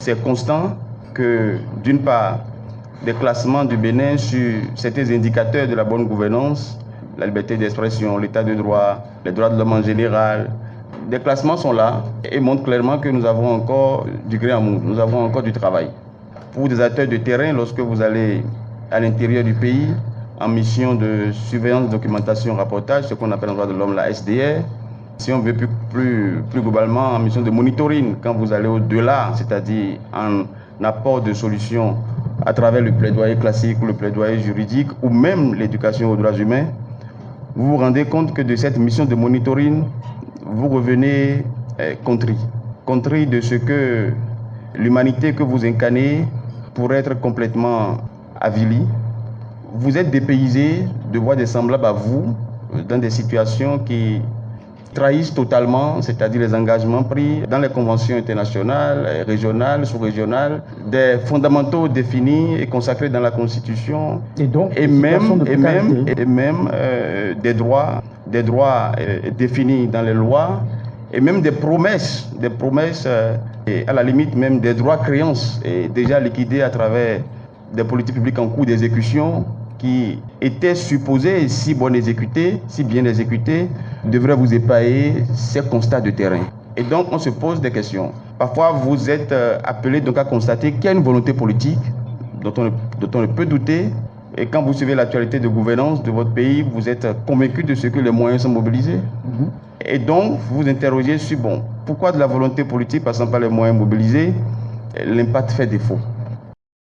C'est constant que, d'une part, des classements du Bénin sur certains indicateurs de la bonne gouvernance, la liberté d'expression, l'état de droit, les droits de l'homme en général, des classements sont là et montrent clairement que nous avons encore du grain à moudre, nous avons encore du travail. Pour des acteurs de terrain, lorsque vous allez à l'intérieur du pays, en mission de surveillance, documentation, rapportage, ce qu'on appelle en droit de l'homme la SDR, si on veut plus globalement en mission de monitoring, quand vous allez au-delà, c'est-à-dire en apport de solutions à travers le plaidoyer classique ou le plaidoyer juridique ou même l'éducation aux droits humains, vous vous rendez compte que de cette mission de monitoring, vous revenez contrit de ce que l'humanité que vous incarnez pourrait être complètement avilie. Vous êtes dépaysé de voir des semblables à vous dans des situations qui trahissent totalement, c'est-à-dire les engagements pris dans les conventions internationales, régionales, sous-régionales, des fondamentaux définis et consacrés dans la Constitution, et même des droits définis dans les lois, et même des promesses, et à la limite même des droits créances déjà liquidés à travers des politiques publiques en cours d'exécution qui étaient supposées, si bien exécutées, devraient vous épailler ces constats de terrain. Et donc, on se pose des questions. Parfois, vous êtes appelé donc à constater qu'il y a une volonté politique dont on ne peut douter. Et quand vous suivez l'actualité de gouvernance de votre pays, vous êtes convaincu de ce que les moyens sont mobilisés. Et donc, vous vous interrogez sur, pourquoi de la volonté politique passant par les moyens mobilisés, l'impact fait défaut.